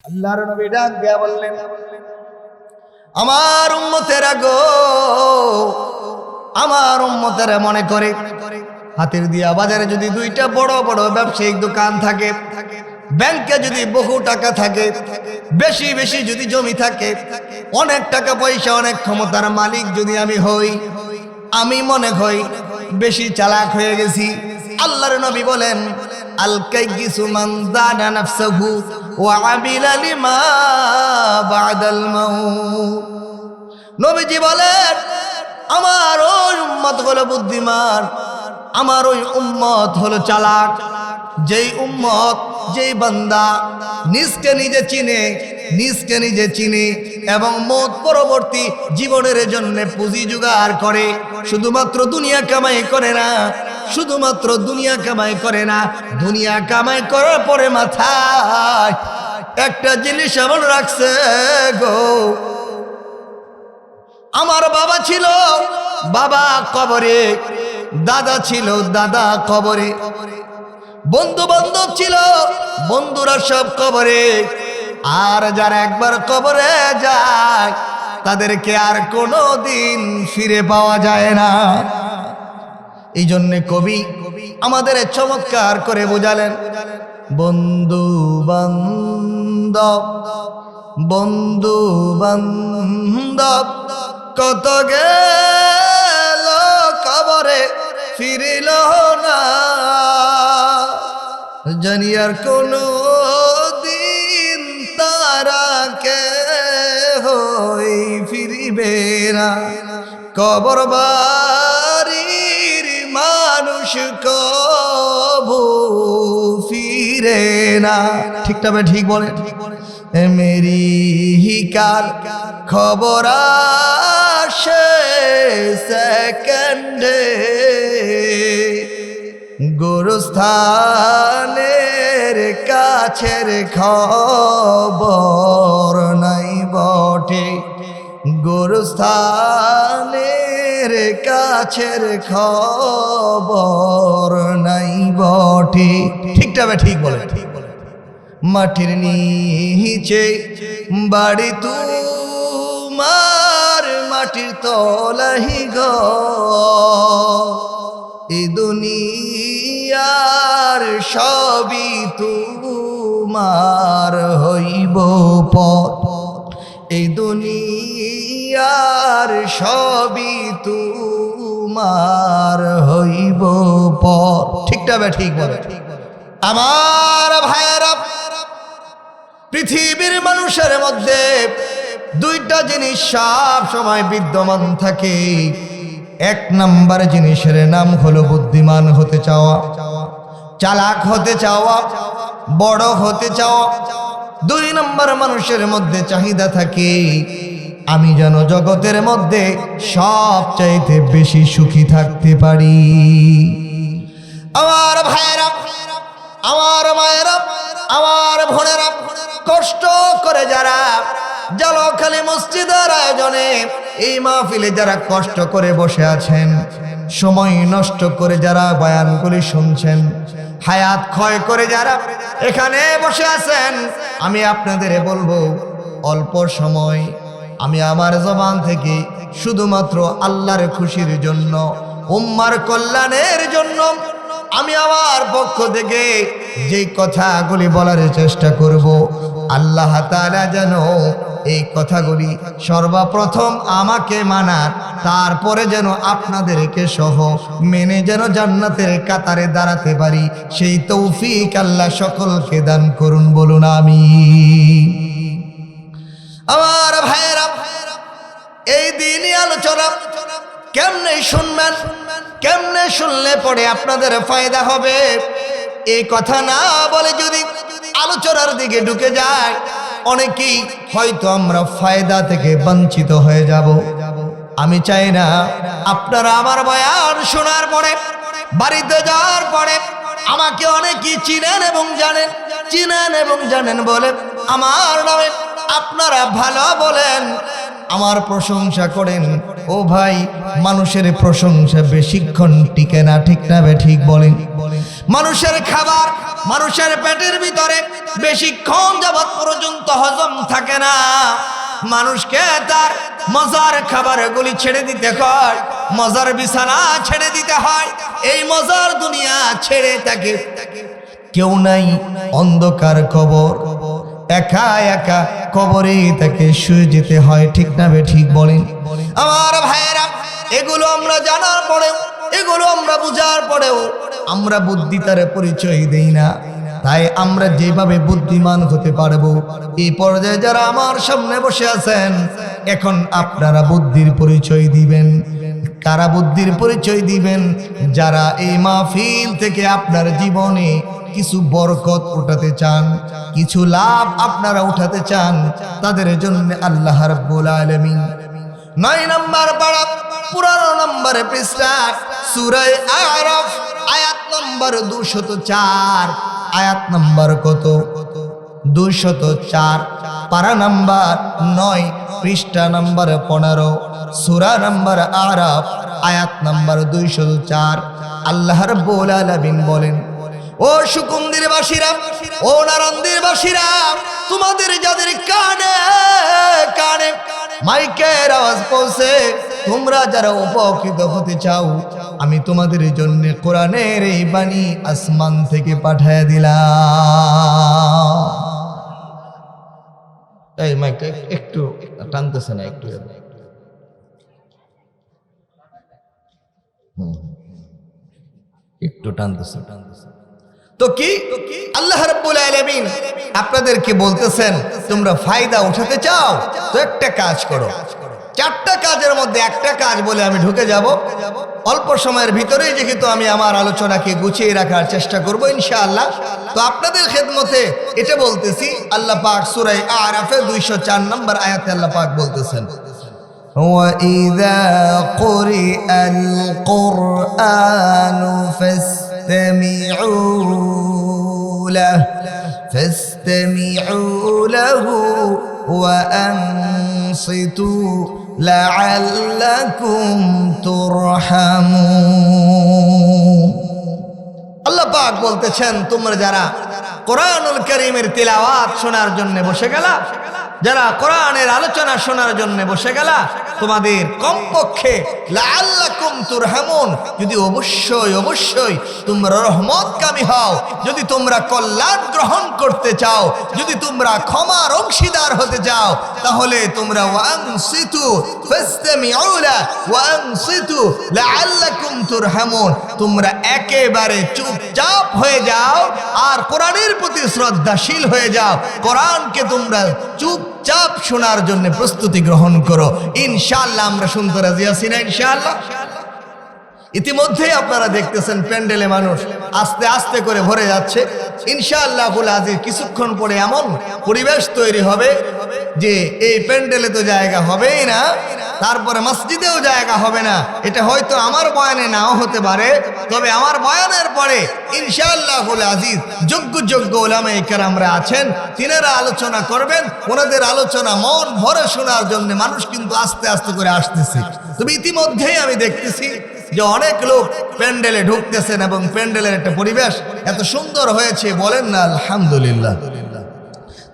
আল্লাহর নবী ডাক দিয়া বললেন, আমার উম্মতেরা গো, আমার উম্মতেরা মনে করে হাতের দিয়া বাজারে যদি দুইটা বড় বড় ব্যবসায়িক দোকান থাকে, ব্যাংকে যদি বহু টাকা থাকে, বেশি বেশি যদি জমি থাকে, অনেক টাকা পয়সা অনেক ক্ষমতার মালিক যদি আমি হই, আমি মনে হই বেশি চালাক হয়ে গেছি। আল্লাহর নবী বলেন, আল কাইয়িসু মান দানা নাফসাহু ওয়া আমিলা লিমা বাদাল মাউত। নবীজি বলেন, আমার ওই উম্মত হলো বুদ্ধিমান, আমার ওই উম্মত হলো চালাক। যেই উম্মত, যেই বান্দা নিজকে নিজে চিনে, নিজকে নিজে চিনে এবং মওত পরবর্তী জীবনের জন্য পুঁজি জোগাড় করে, শুধুমাত্র দুনিয়া কামাই করে না, শুধুমাত্র দুনিয়া কামাই করে না, দুনিয়া কামাই করার পরে মাথায় একটা জিনিস এমন রাখছে গো, আমার বাবা ছিল, বাবা কবরে, দাদা ছিল, দাদা কবরে, বন্ধু বান্ধব ছিল, বন্ধুরা সব কবরে, আর যারা একবার কবরে যায় তাদেরকে আর কোনো দিন ফিরে পাওয়া যায় না। এই জন্য কবি আমাদের চমৎকার করে বোঝালেন, বন্ধু বান্ধব, বন্ধু বান্ধব কত গেল কবরে ফিরিল না, জানি আর কোনো দিন তারা কে হই ফিরিবে না। কবর বাড়ির মানুষ কবু ফিরে না। ঠিক তবে ঠিক বলে, মেরি হিকার খবর আসে সেকেন্ডে, গোরস্থানের কাছের খবর নাই বটে, গোরস্থানের কাছের খবর নাই বটে। ঠিক তবে ঠিক বলে, মাটির নিচে বাড়ি তোমার, মাটির তলাহি ঘর, এই দুনিয়ার সবই তোমার হইব পথ, এই দুনিয়ার সবই তোমার হইব পথ। ঠিকটা বে ঠিক বলে। আমার ভাইয়েরা, পৃথিবীর মানুষের মধ্যে দুইটা জিনিস সব সময় বিদ্যমান থাকে। এক নাম্বার জিনিসের নাম হলো বুদ্ধিমান হতে চাওয়া, চালাক হতে চাওয়া, বড় হতে চাওয়া। দুই নাম্বার মানুষের মধ্যে চাহিদা থাকে, আমি যেন জগতের মধ্যে সবচাইতে বেশি সুখী থাকতে পারি। আমার ভাইয়েরা, আমার মায়েরা, আমার বোনেরা, কষ্ট করে যারা জালখালী মসজিদের আয়োজনে এই মাহফিলে যারা কষ্ট করে বসে আছেন, সময় নষ্ট করে যারা বয়ানগুলি শুনছেন, হায়াত ক্ষয় করে যারা এখানে বসে আছেন, আমি আপনাদের বলবো, অল্প সময় আমি আমার জবান থেকে শুধুমাত্র আল্লাহর খুশির জন্য, উম্মার কল্যাণের জন্য আমি আমার পক্ষ থেকে যে কথাগুলি বলার চেষ্টা করব, আল্লাহ তাআলা যেন এই কথাগুলি সর্বপ্রথম আমাকে মানার, তারপরে যেন আপনাদেরকে সহ মেনে যেন জান্নাতের কাতারে দাঁড়াতে পারি, সেই তৌফিক আল্লাহ সকলকে দান করুন, বলুন আমিন। আমার ভাইয়েরা, এই দিনই আলোচনা কেমনে শুনবেন, কেমনে শুনলে পরে আপনাদের ফায়দা হবে, এই কথা না বলে যদি আলোচনার দিকে ঢুকে যায়, অনেকেই হয়তো আমরা ফায়দা থেকে বঞ্চিত হয়ে যাব। আমি চাই না আপনারা আমার বয়ান শোনার পরে, বাড়িতে যাওয়ার পরে আমাকে অনেকেই চিনেন এবং জানেন, চিনেন এবং জানেন বলে আমার নামে আপনারা ভালো বলেন, আমার প্রশংসা করেন। ও ভাই, মানুষের প্রশংসা বেশিক্ষণ টিকে না, ঠিক না বে ঠিক বলেন। মানুষের খাবার মানুষের পেটের ভিতরে বেশিক্ষণ যাবৎ পর্যন্ত হজম থাকে না। মানুষকে তার মজার খাবারগুলি ছেড়ে দিতে হয়, মজার বিছানা ছেড়ে দিতে হয়, এই মজার দুনিয়া ছেড়ে থাকে। কেউ নাই, অন্ধকার কবর, একা একা কবরে তাকে শুয়ে যেতে হয়। ঠিক না বে ঠিক বলেন আমার ভাইয়েরা? এগুলো আমরা জানার পরেও, এগুলো আমরা বুঝার পরেও আমরা বুদ্ধিতার পরিচয় দেই না। তাই আমরা যেভাবে বুদ্ধিমান হতে পারবো, এই পর্যায়ে যারা আমার সামনে বসে আছেন, এখন আপনারা বুদ্ধির পরিচয় দিবেন। কারা বুদ্ধির পরিচয় দিবেন? যারা এই মাহফিল থেকে আপনার জীবনে কিছু বরকত উঠাতে চান, কিছু লাভ আপনারা উঠাতে চান, তাদের জন্য আল্লাহ রাব্বুল আলামিন 9 নম্বর পারা 15 নম্বর পৃষ্ঠা সূরা আরাফ আয়াত নম্বর 204, আয়াত নম্বর কত? 204, পারা নম্বর 9, পৃষ্ঠা নম্বর 15, সূরা নম্বর আরাফ, আয়াত নম্বর 204। আল্লাহ রাব্বুল আলামিন বলেন, ও সুকুন্দির বাসীরা, ও নারান্দির বাসীরা, তোমাদের যাদের কানে কানে মাইকের আওয়াজ পৌঁছে, তোমরা যারা উপকৃত হতে চাও, আমি তোমাদের জন্য কোরআনের এই বাণী আসমান থেকে পাঠিয়ে দিলাম। এই মাইক একটু টানতেছে না, একটু একটু টানতেছে। তো কি আল্লাহ রাব্বুল আলামিন আপনাদেরকে বলতেছেন, তোমরা ফায়দা উঠাতে চাও তো একটা কাজ করো। 4টা কাজের মধ্যে একটা কাজ বলে আমি ঢুকে যাব। অল্প সময়ের ভিতরেই যেহেতু আমি আমার আলোচনাকে গুছিয়ে রাখার চেষ্টা করব ইনশাআল্লাহ। তো আপনাদের খেদমতে এটা বলতেছি, আল্লাহ পাক সূরা আরাফে 204 নম্বর আয়াতে আল্লাহ পাক বলতেছেন, وَإِذَا قُرِئَ الْقُرْآنُ فاستمعوا له وأنصتوا لعلكم ترحمون। আল্লাহ পাক বলতেছেন, তোমরা যারা কোরআনুল কারীমের তিলাওয়াত শোনার জন্য বসে গেলা, যারা কোরআনের আলোচনা শোনার জন্য বসে গেলা, তোমাদের কমপক্ষে লাআল্লাকুম তুরহামুন, যদি অবশ্যই অবশ্যই তোমরা রহমতকামী হও, যদি তোমরা কল্যাণ গ্রহণ করতে চাও, যদি তোমরা ক্ষমার অংশীদার হতে চাও, তাহলে তোমরা ওয়ানসিতু ফাসতামিউ লা ওয়ানসিতু লাআল্লাকুম তুরহামুন, তোমরা একেবারে চুপচাপ হয়ে যাও আর কোরআনের প্রতি শ্রদ্ধাশীল হয়ে যাও। কোরআনকে তোমরা চুপচাপ শোনার জন্য প্রস্তুতি গ্রহণ করো। ইনশাআল্লাহ আমরা শুনতে রাজি আছি না? ইনশাআল্লাহ। ইতিমধ্যে আপনারা দেখতেছেন প্যান্ডেলে মানুষ আস্তে আস্তে করে ভরে যাচ্ছে। ইনশাআল্লাহুল আজিজ কিছুক্ষণ পরে এমন পরিবেশ তৈরি হবে যে এই প্যান্ডেলে তো জায়গা হবেই না, তারপরে মসজিদেও জায়গা হবে না। এটা হয়তো আমার বয়ানে নাও হতে পারে, তবে আমার বয়ানের পরে ইনশাআল্লাহুল আজিজ যোগ্য যোগ্য উলামায়ে কেরামরা আছেন, তিনারা আলোচনা করবেন। ওনাদের আলোচনা মন ভরে শোনার জন্য মানুষ কিন্তু আস্তে আস্তে করে আসতেছে। তবে ইতিমধ্যেই আমি দেখতেছি যে অনেক লোক প্যান্ডেলে ঢুকতেছেন এবং প্যান্ডেলের একটা পরিবেশ এত সুন্দর হয়েছে, বলেন না আলহামদুলিল্লাহ।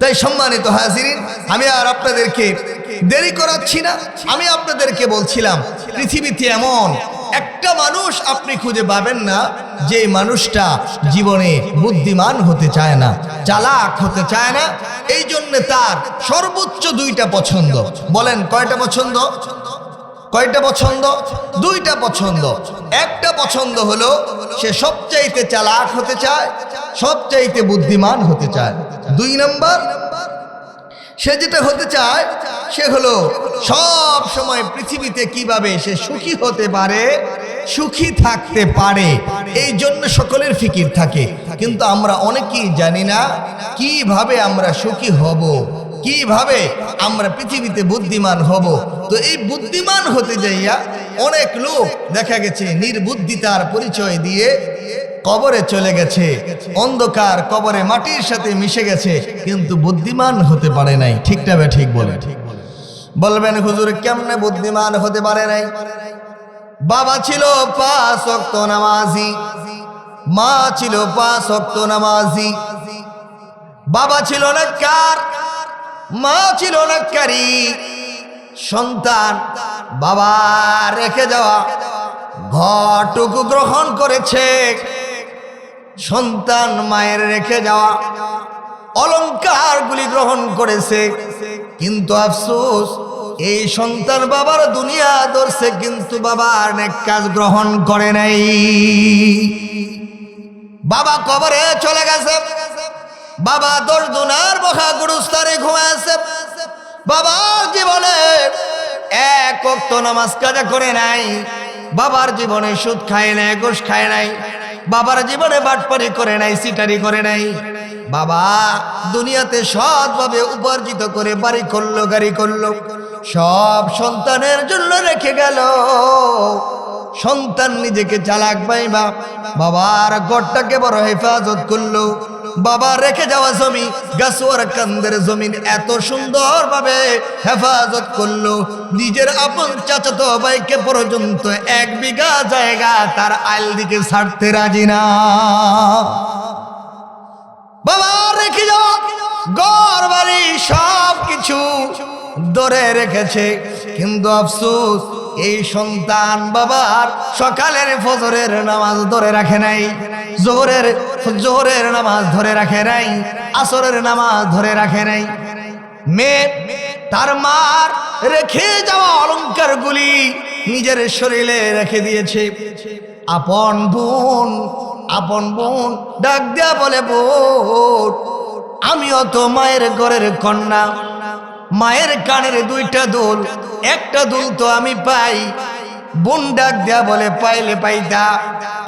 তাই সম্মানিত হাজিরিন, আমি আর আপনাদেরকে দেরি করাচ্ছি না। আমি আপনাদেরকে বলছিলাম, পৃথিবীতে এমন একটা মানুষ আপনি খুঁজে পাবেন না যে মানুষটা জীবনে বুদ্ধিমান হতে চায় না, চালাক হতে চায় না। এই জন্য তার সর্বোচ্চ 2টা পছন্দ। বলেন কয়টা পছন্দ? কয়টা পছন্দ? 2টা পছন্দ। একটা পছন্দ হলো সে সবচাইতে চালাক হতে চায়, সবচাইতে বুদ্ধিমান হতে চায়। 2 নম্বর, সে যেটা হতে চায় সে হলো সব সময় পৃথিবীতে কিভাবে সে সুখী হতে পারে, সুখী থাকতে পারে, এই জন্য সকলের ফিকির থাকে। কিন্তু আমরা অনেকেই জানি না কিভাবে আমরা সুখী হব, কিভাবে আমরা পৃথিবীতে বুদ্ধিমান হব। তো এই বুদ্ধিমান হতে যাইয়া অনেক লোক দেখা গেছে নির্বুদ্ধিতার পরিচয় দিয়ে কবরে চলে গেছে, অন্ধকার কবরে মাটির সাথে মিশে গেছে, কিন্তু বুদ্ধিমান হতে পারে নাই। ঠিক না বে ঠিক? বলে বলবেন হুজুর কেমনে বুদ্ধিমান হতে পারে নাই? বাবা ছিল 5 ওয়াক্ত নামাজি, মা ছিল 5 ওয়াক্ত নামাজি, বাবা ছিল নেককার, মা ছিল নেককারী। সন্তান বাবা রেখে যাওয়া ঘরটুকু গ্রহণ করেছে, সন্তান মায়ের রেখে যাওয়া অলংকারগুলি গ্রহণ করেছে। কিন্তু আফসোস, এই সন্তান বাবার দুনিয়া ধরছে, কিন্তু বাবার নেক কাজ গ্রহণ করে নাই। বাবা কবরে চলে গেছে, বাবা 10 দুনার বখা গুরুস্থানে ঘুমাচ্ছে। বাবার জীবনে 1 ওয়াক্ত নামাজ কাজা করে নাই, বাবার জীবনে সুদ খায় নাই, ঘুষ খায় নাই, বাবার জীবনে বাটপারি করে নাই, সিটারি করে নাই। বাবা দুনিয়াতে সৎভাবে উপার্জিত করে বাড়ি করলো, গাড়ি করলো, সব সন্তানের জন্য রেখে গেল। সন্তান নিজেকে চালাক পাইবা বাবার ঘরটাকে বড় হেফাজত করলো। বাবা রেখে যাওয়া জমি, গাছুয়ার কান্দের জমিন এত সুন্দরভাবে হেফাজত করলো, নিজের আপন চাচাতো ভাইকে পর্যন্ত 1 বিঘা জায়গা তার আইল দিকে ছাড়তে রাজি না। বাবা রেখে যাওয়া ঘর বাড়ি সব কিছু ধরে রেখেছে, কিন্তু আফসোস এই সন্তান বাবার সকালের ফজরের নামাজ ধরে রাখে নাই, জোহরের নামাজ ধরে রাখে নাই, আসরের নামাজ ধরে রাখে নাই। মেয়ে তার মার রেখে যাওয়া অলংকারগুলি নিজের শরীরে রেখে দিয়েছে। আপন বোন ডাক দেয়া বলে, বোন আমিও তো মায়ের ঘরের কন্যা, মায়ের কানের 2টা দুল, একটা দুল তো আমি পাই। বোন ডাক দেয়া বলে, পাইলে পাইতা,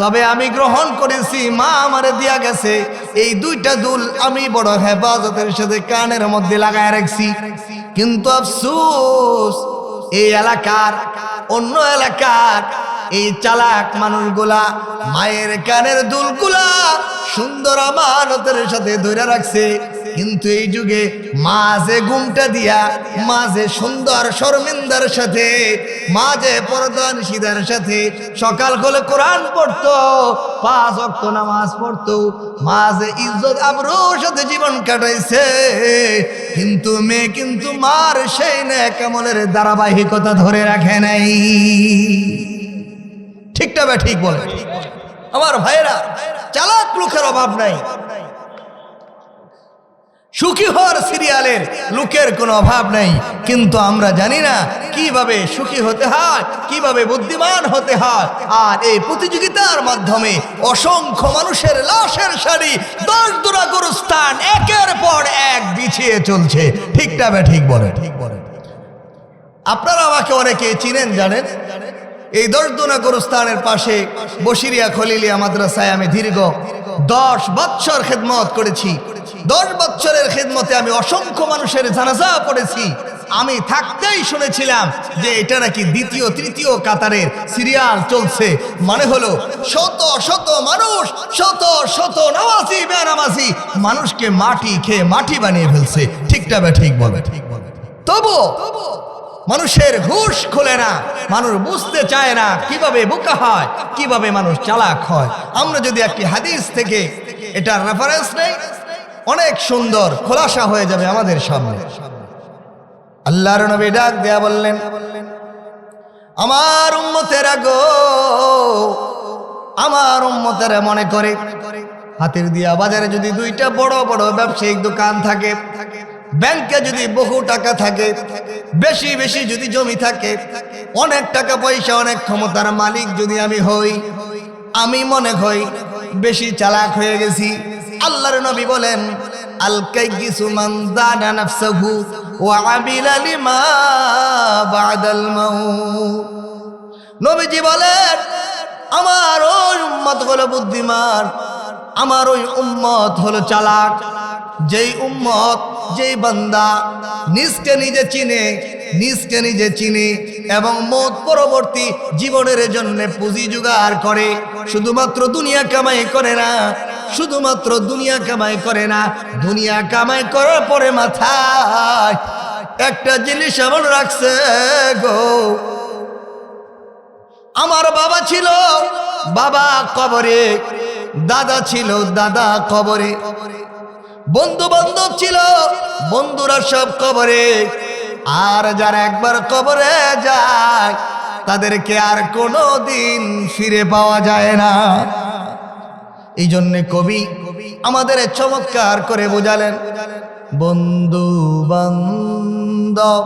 তবে আমি গ্রহণ করেছি, মা আমারে দিয়া গেছে, এই 2টা দুল আমি বড় হেফাজতের সাথে কানের মধ্যে লাগায় রাখছি। কিন্তু আফসোস, এই এলাকার অন্য এলাকার এই চালাক মানুষগুলা মায়ের কানের দুলগুলা সুন্দর আমানতের সাথে ধরে রাখছে, কিন্তু এই যুগে মাঝে ঘুমটা দিয়া, মাঝে সুন্দর শর্মিন্দার সাথে, মাঝে পর্দা নিশিদার সাথে সকাল হলে কোরআন পড়তো, 5 ওয়াক্ত নামাজ পড়তো, মাঝে ইজ্জত আবরুর সাথে জীবন কাটাইছে। কিন্তু মেয়ে কিন্তু মার সেই নেক আমলের ধারাবাহিকতা ধরে রাখে নাই। ঠিকটা বা ঠিক বলে আমার ভাইরা, চালাক লোকের অভাব নাই, সুখী হওয়ার সিরিয়ালের লোকের কোনো অভাব নাই, কিন্তু আমরা জানি না কিভাবে সুখী হতে হয়, কিভাবে বুদ্ধিমান হতে হয়। আর এই প্রতিযোগিতার মাধ্যমে অসংখ্য মানুষের লাশের সারি 10 দুরা গুরুস্থান একের পর এক বিছিয়ে চলছে। ঠিকটা বা ঠিক বলে আপনারা আমাকে অনেকে চিনেন, জানেন। এই 10 দুনা গুরুস্থানের পাশে বশিরিয়া খলিলিয়া মাদ্রাসায় আমি দীর্ঘ 10 বছর খেদমত করেছি। 10 বছরের খেদমতে আমি অসংখ্য মানুষের জানাজা পড়েছি। আমি থাকতেই শুনেছিলাম যে এটা নাকি 2য় 3য় কাতারের সিরিয়াল চলছে, মানে হলো শত শত মানুষ, শত শত নামাজি বেনামাজি মানুষকে মাটি খেয়ে মাটি বানিয়ে ফেলছে। ঠিকটা বা ঠিক বলে তবু মানুষের হুঁশ খোলে না, মানুষ বুঝতে চায় না কিভাবে বোকা হয়, কিভাবে মানুষ চালাক হয়। আমরা যদি একটি হাদিস থেকে এটার রেফারেন্স নেই, অনেক সুন্দর খোলাসা হয়ে যাবে আমাদের সামনে। আল্লাহর নবী ডাক দেয়া বললেন, আমার উম্মতেরা গো, আমার উম্মতেরা মনে করে হাতের দিয়া বাজারে যদি 2টা বড় বড় ব্যবসায়িক দোকান থাকে, ব্যাংকে যদি বহু টাকা থাকে, বেশি বেশি যদি জমি থাকে, অনেক টাকা পয়সা, অনেক ক্ষমতার মালিক যদি আমি হই, আমি মনে হই বেশি চালাক হয়ে গেছি। আল্লাহর নবী বলেন, আল কাইয়িসু মান দানা নাফসাহু ওয়া আমিলা লিমা বাদাল মাউত। নবীজি বলেন, আমার ওই উম্মত হলো বুদ্ধিমান, আমার ওই উম্মত হলো চালাক। যেই উম্মত, যেই বান্দা নিজকে নিজে চিনে এবং মওত পরবর্তী জীবনের জন্য পুঁজি জোগাড় করে, শুধুমাত্র দুনিয়া কামাই করে না, শুধুমাত্র দুনিয়া কামাই করে না, দুনিয়া কামাই করার পরে মাথায় একটা জিনিস এমন রাখছে গো, আমার বাবা ছিল, বাবা কবরে, দাদা ছিল, দাদা কবরে, বন্ধু বান্ধব ছিল, বন্ধুরা সব কবরে। আর যারা একবার কবরে যায় তাদেরকে আর কোনো দিন ফিরে পাওয়া যায় না। এই জন্যে কবি আমাদের চমৎকার করে বোঝালেন, বন্ধু বান্ধব,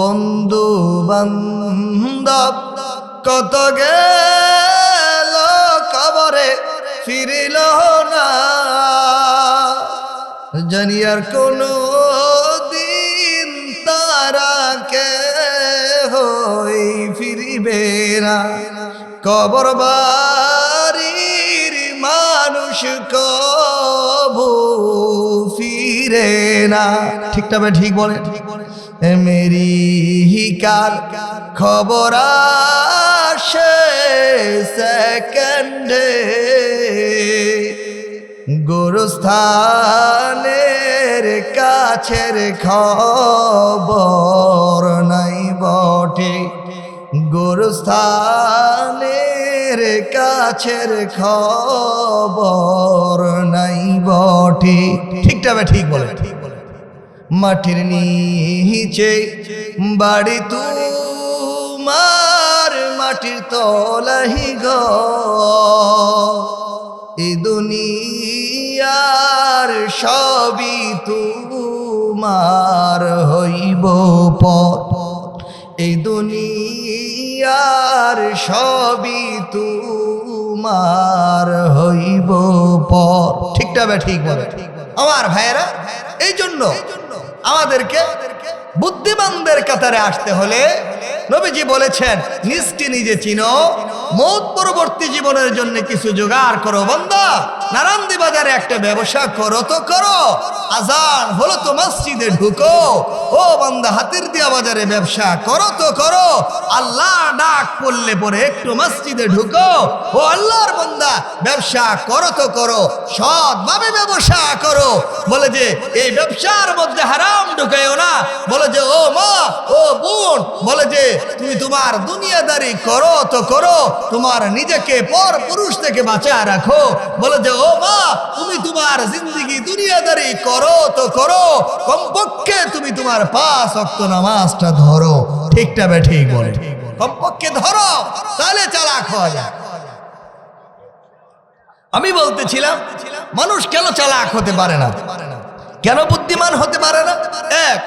বন্ধু বান্ধব কত গেল কবরে ফিরিল না, জানি আর কোনো দিন তারা কে হই ফিরিবে না। কবর বাড়ির মানুষ কবু ফিরে না। ঠিকটা ঠিক বলে, মেরি হিকার খবর আসে সেকেন্ডে, গোরস্থানের কাছের খবর নাই বটে, গোরস্থানের কাছের খবর নাই বটে। ঠিকটা ঠিক বলে, মাটির নিচে বাড়ি তোমার, মাটির তলাহি ঘর, এই দুনিয়ার সবই তোমার হইব পথ, এই দুনিয়ার সবই তোমার হইব পথ। ঠিকটা ঠিক বলে আমার ভাইয়েরা। এই জন্য আমাদেরকে বুদ্ধিমানদের কাতারে আসতে হলে নবীজি বলেছেন, নিজকে নিজে চিনো, মৌত পরবর্তী জীবনের জন্য কিছু জোগাড় করো। বান্দা, নারান্দি বাজারে একটা ব্যবসা করো তো করো, আজান হলো তো মসজিদে ঢুকো। ও বান্দা, হাতির দিয়া বাজারে ব্যবসা করো তো করো, আল্লাহ ডাক পড়লে পরে একটু মসজিদে ঢুকো। ও আল্লাহর বান্দা, ব্যবসা করো তো করো, সৎভাবে ব্যবসা করো। বলে যে এই ব্যবসার মধ্যে হারাম ঢুকাইও না। বলে যে ও মা, ও বোন, বলে যে তুমি তোমার দুনিয়াদারি করো তো করো, তোমার নিজেকে পর পুরুষ থেকে বাঁচায় রাখো। বলে যে ও মা, তুমি তোমার জিন্দেগি দুনিয়াদারি করো তো করো, কমপক্ষে তুমি তোমার 5 ওয়াক্ত নামাজটা ধরো। ঠিকটা ঠিক বলে, কমপক্ষে ধরো, তাহলে চালাক হওয়া যায়। আমি বলতেছিলাম, মানুষ কেন চালাক হতে পারে না, কেন বুদ্ধিমান হতে পারে না? এক,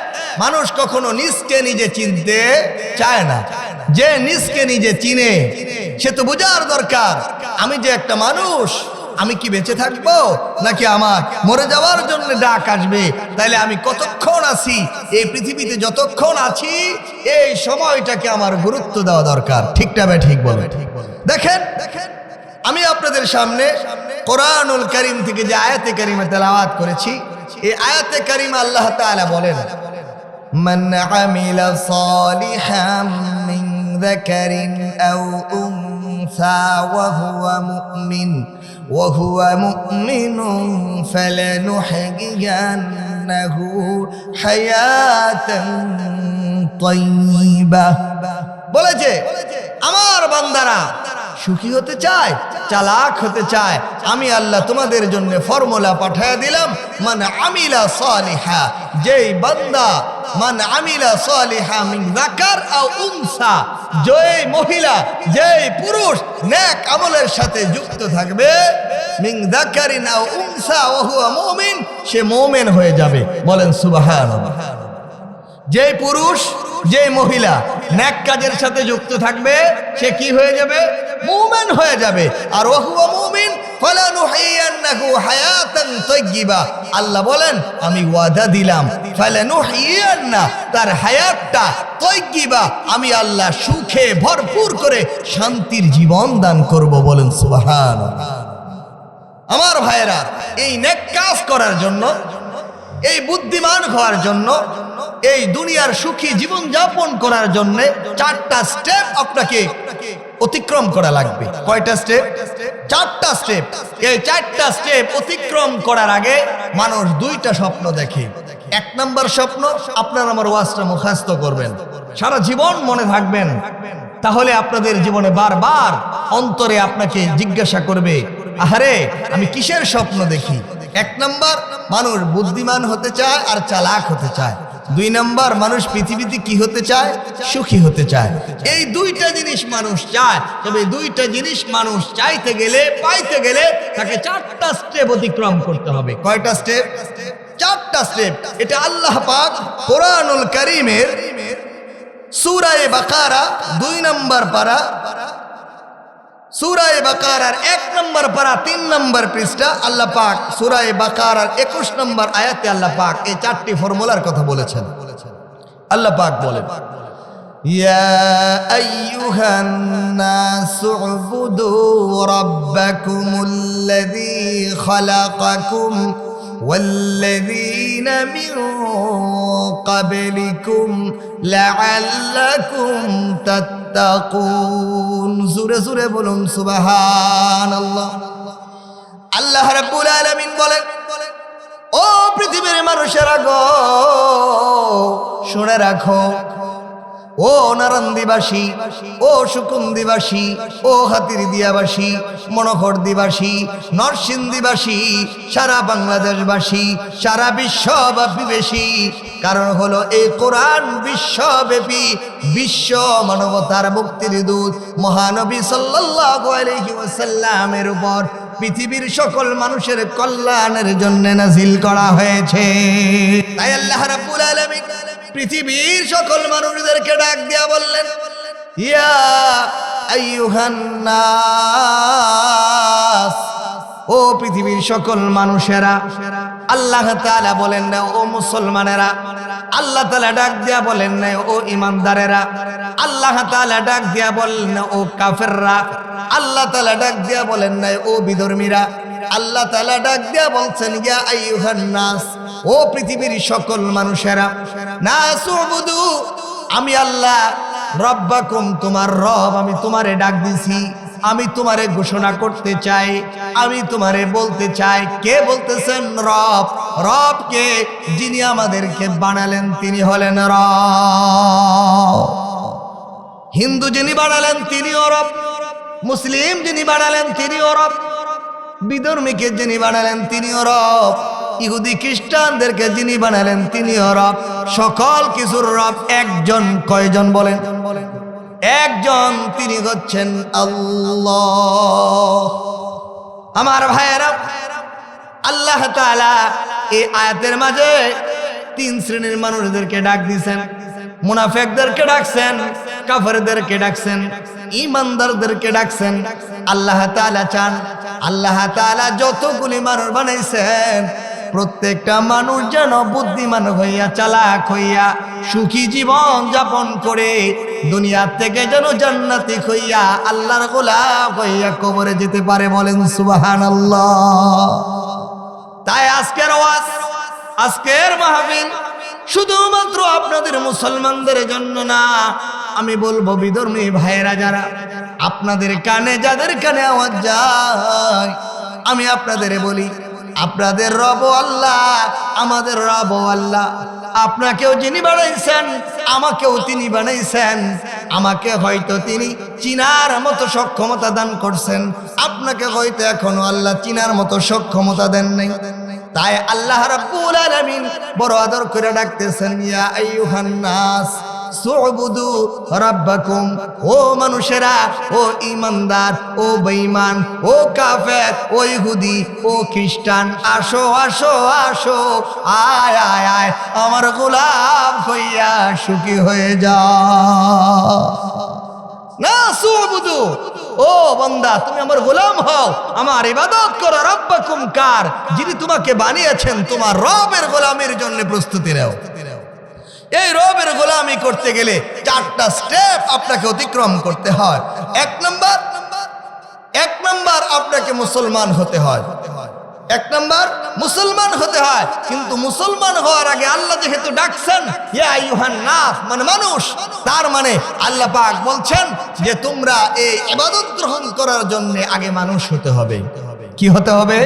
মানুষ কখনো নিজকে নিজে চিনতে চায় না। যে নিজকে নিজে চিনে সে তো বোঝার দরকার, আমি যে একটা মানুষ, আমি কি বেঁচে থাকবো নাকি আমার মরে যাওয়ার জন্য ডাক আসবে? তাইলে আমি কতক্ষণ আছি এই পৃথিবীতে, যতক্ষণ আছি এই সময়টাকে আমার গুরুত্ব দেওয়া দরকার। ঠিকটা ঠিক বলে। দেখেন, আমি আপনাদের সামনে কোরআনুল কারীম থেকে যে আয়াতে কারিমা তেলাওয়াত করেছি, এই আয়াতে কারিমা আল্লাহ তাআলা বলেন, মান আমিলা সালিহাম মিন যাকারিন আও উনসা ওয়া হুয়া মুমিনুন ফালানুহয়িয়ান্নাহু হায়াতান তাইয়্যিবা। বলে যে আমার বান্দারা সুখী হতে চায়, চালাক হতে চায়, আমি আল্লাহ তোমাদের জন্য ফর্মুলা পাঠিয়ে দিলাম। মান আমিলা সালিহা, যেই বান্দা, মান আমিলা সালিহা মিন যাকার আও উনসা, যেই মহিলা, যেই পুরুষ নেক আমলের সাথে যুক্ত থাকবে, মিন যাকারিন আও উনসা ওয়া হুয়া মুমিন, সে মুমিন হয়ে যাবে। বলেন সুবহানাল্লাহ। যেই পুরুষ, যেই মহিলা নেক কাজের সাথে যুক্ত থাকবে, সে কি হয়ে যাবে? মুমিন হয়ে যাবে। আর ওয়া হুয়া মুমিন ফালানুহয়িয়ান্নাহু হায়াতান তাইয়্যিবা, আল্লাহ বলেন আমি ওয়াদা দিলাম, ফালানুহয়িয়ান্না, তার হায়াতটা তাইয়্যিবা, আমি আল্লাহ সুখে ভরপুর করে শান্তির জীবন দান করব। বলেন সুবহানাল্লাহ। আমার ভাইয়েরা, এই নেক কাজ করার জন্য, এই বুদ্ধিমান হওয়ার জন্য, এই দুনিয়ার সুখী জীবন যাপন করার জন্য 4টা স্টেপ আপনাকে অতিক্রম করা লাগবে। কয়টা স্টেপ? 4টা স্টেপ। এই 4টা স্টেপ অতিক্রম করার আগে মানুষ 2টা স্বপ্ন দেখে। 1 নম্বর স্বপ্ন, আপনার আমার ওয়াজটা মুখস্থ করবেন, সারা জীবন মনে থাকবেন, তাহলে আপনাদের জীবনে বারবার অন্তরে আপনাকে জিজ্ঞাসা করবে, আরে আমি কিসের স্বপ্ন দেখি? 1 নাম্বার, মানুষ বুদ্ধিমান হতে চায় আর চালাক হতে চায়। 2 নাম্বার, মানুষ পৃথিবীতে কি হতে চায়? সুখী হতে চায়। এই 2টা জিনিস মানুষ চায়। তবে 2টা জিনিস মানুষ চাইতে গেলে, পাইতে গেলে তাকে 4টা স্টেপ অতিক্রম করতে হবে। কয়টা স্টেপ? 4টা স্টেপ। এটা আল্লাহ পাক কোরআনুল কারীমের সূরা বাকারা 2 নম্বর পারা, সূরা বাকারার 1 নম্বর পারা 3 নম্বর পৃষ্ঠা আল্লাহ পাক সূরা বাকারার 21 নম্বর আয়াতে আল্লাহ পাক এই 4টি ফর্মুলার কথা বলেছেন। আল্লাহ পাক বলেন, ইয়া আইয়ুহান নাসু উবুদু রাব্বাকুমুল্লাযী খালাকাকুম والذين من قبلكم لعلكم تتقون। জোরে জোরে বলুন সুবহানাল্লাহ। আল্লাহ রাব্বুল আলামিন বলেন, ও পৃথিবীর মানুষেরা গো, শুনে রাখো, ও নারান্দিবাসী, ও সুকুন্দিবাসী, ও হাতিরদিয়াবাসী, মনোহরদিবাসী, নরসিংদীবাসী, সারা বাংলাদেশবাসী, সারা বিশ্বব্যাপীবাসী। কারণ হলো এই কোরআন বিশ্বব্যাপী, বিশ্ব মানবতার মুক্তির দূত মহানবী সাল্লাল্লাহু আলাইহি ওয়াসাল্লামের উপর পৃথিবীর সকল মানুষের কল্যাণের জন্য নাজিল করা হয়েছে। তাই আল্লাহ রাব্বুল আলামিন পৃথিবীর সকল মানুষদেরকে ডাক দিয়া বললেন, ইয়া আইয়ুহান নাস, ও পৃথিবীর সকল মানুষেরা। আল্লাহ তাআলা বলেন না ও মুসলমানেরা, আল্লাহ তাআলা ডাক দিয়া বলেন না ও ঈমানদারেরা, আল্লাহ তাআলা ডাক দিয়া বলেন না ও কাফেররা, আল্লাহ তাআলা ডাক দিয়া বলেন না ও বিধর্মীরা। আল্লাহ তাআলা ডাক দিয়া বলছেন, ইয়া আইয়ুহান নাস, ও পৃথিবীর সকল মানুষেরা। নাসুবুদু, আমি আল্লাহ, রব্বাকুম, তোমার রব, আমি তোমারে ডাক দিছি, আমি তোমারে ঘোষণা করতে চাই, আমি তোমারে বলতে চাই। কে বলতেছেন? রব। রব কে? যিনি আমাদেরকে বানালেন তিনি হলেন রব। হিন্দু যিনি বানালেন তিনিও রব, মুসলিম যিনি বানালেন তিনিও রব, বিধর্মীকে যিনি বানালেন তিনিও রব, ইহুদি খ্রিস্টানদেরকে যিনি বানালেন তিনিও রব। সকল কিছুর রব একজন। কয়জন বলেন? একজন, তিনি হচ্ছেন আল্লাহ। আমার ভাইয়েরা, আল্লাহ তাআলা এই আয়াতের মাঝে 3 শ্রেণীর মানুষদেরকে ডাক দিয়েছেন। মুনাফিকদেরকে ডাকছেন, কাফেরদেরকে ডাকছেন, ঈমানদারদেরকে ডাকছেন। আল্লাহ তাআলা চান, আল্লাহ তাআলা যতগুলি মানুষ বানাইছেন প্রত্যেকটা মানুষ যেন বুদ্ধিমান হইয়া, চালাক হইয়া, সুখী জীবন যাপন করে দুনিয়া থেকে যেন জান্নাতি হইয়া, আল্লাহর গোলাম হইয়া কবরে যেতে পারে। বলেন সুবহানাল্লাহ। তাই আজকের ওয়াজ, আজকের মাহফিল শুধুমাত্র আপনাদের মুসলমানদের জন্য না। আমি বলবো বিধর্মী ভাইয়েরা যারা, আপনাদের কানে, যাদের কানে আওয়াজ যায়, আমি আপনাদের বলি, আপনাদের রব আল্লাহ, আমাদের রব আল্লাহ। আপনাকেও যিনি বানাইছেন, আমাকেও তিনি বানাইছেন। আমাকে হয়তো তিনি চিনার মতো সক্ষমতা দান করছেন, আপনাকে হয়তো এখনো আল্লাহ চিনার মতো সক্ষমতা দেন নাই। তাই আল্লাহ রাব্বুল আলামিন বড় আদর করে ডাকতেছেন, ইয়া আইয়ুহান নাস সুবুদু রাব্বাকুম, ও মানুষেরা, ও ঈমানদার, ও বেঈমান, ও কাফের, ও ইহুদি, ও খ্রিস্টান, আসো আসো আসো, আয় আয় আয়, আমার গোলাম হইয়া সুখী হয়ে যাও। নাসুবুদু, ও বান্দা, তুমি আমার গোলাম হও, আমার ইবাদত করো। রাব্বাকুম কার? যিনি তোমাকে বানিয়েছেন, তোমার রবের গোলামের জন্য প্রস্তুতি নাও। এই রবের গোলামি করতে গেলে 4টা স্টেপ আপনাকে অতিক্রম করতে হয়। 1 নাম্বার আপনাকে মুসলমান হতে হয়। 1 নাম্বার মুসলমান হতে হয়। কিন্তু মুসলমান হওয়ার আগে আল্লাহ যেহেতু ডাকছেন ইয়া আইয়ুহান নাস, মানে মানুষ, তার মানে আল্লাহ পাক বলছেন যে তোমরা এই ইবাদত গ্রহণ করার জন্য আগে মানুষ হতে হবে। কি হতে হবে?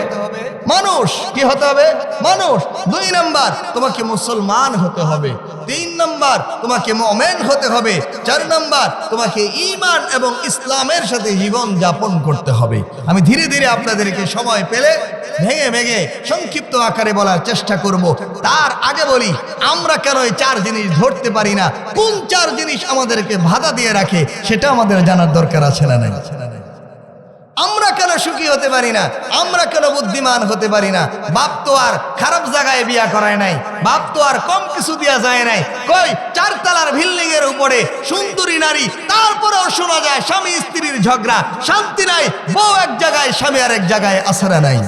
মানুষ। কি হতে হবে? মানুষ। 2 নাম্বার, তোমাকে মুসলমান হতে হবে। 3 নাম্বার নাম্বার তোমাকে মুমিন হতে হবে, 4 নাম্বার তোমাকে ঈমান এবং ইসলামের সাথে জীবন যাপন করতে হবে। আমি ধীরে ধীরে আপনাদেরকে সময় পেলে ভেঙে ভেঙে সংক্ষিপ্ত আকারে বলার চেষ্টা করব। তার আগে বলি, আমরা কেন এই 4 জিনিস ধরতে পারি না, কোন 4 জিনিস আমাদেরকে বাধা দিয়ে রাখে, সেটা আমাদের জানার দরকার আছে না নাই? আমরা কেন সুখী হতে পারি না, আমরা কেন বুদ্ধিমান হতে পারি না? বাপ তো আর খারাপ জায়গায় বিয়া করায় নাই, বাপ তো আর কম কিছু দেওয়া যায় নাই। কই 4 তলার বিল্ডিং এর উপরে সুন্দরী নারী, তারপরেও শোনা যায় স্বামী স্ত্রীর ঝগড়া, শান্তি নাই, বউ এক জায়গায় স্বামী আর এক জায়গায়, আসারা নাই,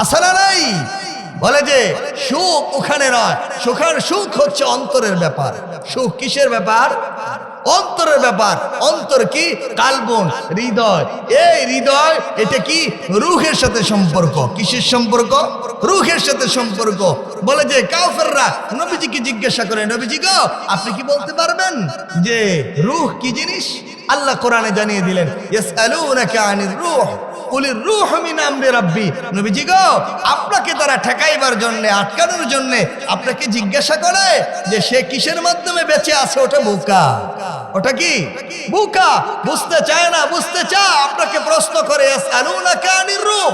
আসারা নাই। বলে যে সুখ ওখানে নয়, সুখ হচ্ছে অন্তরের ব্যাপার। সুখ কিসের ব্যাপার? অন্তরের ব্যাপার। অন্তর কি? কালবন, হৃদয়। এই হৃদয়, এটা কি? রূহের সাথে সম্পর্ক। কিসের সম্পর্ক? রূহের সাথে সম্পর্ক। বলে যে কাফেররা নবীজিকে জিজ্ঞাসা করে, নবীজি গো, আপনি কি বলতে পারবেন যে রূহ কি জিনিস? আল্লাহ কোরআনে জানিয়ে দিলেন, ইয়াসআলুনাকা আনির রূহ কুলির রূহ মিন আমরি রাব্বি। নবীজি গো, আপনাকে তারা ঠেকাইবার জন্য, আটকানোর জন্য আপনাকে জিজ্ঞাসা করে যে সে কিসের মাধ্যমে বেঁচে আছে। ওটা বোকা। ওটা কি? বোকা। বুঝতে চায় না, বুঝতে চায়, আপনাকে প্রশ্ন করে ইয়াসআলুনাকা আনির রূহ,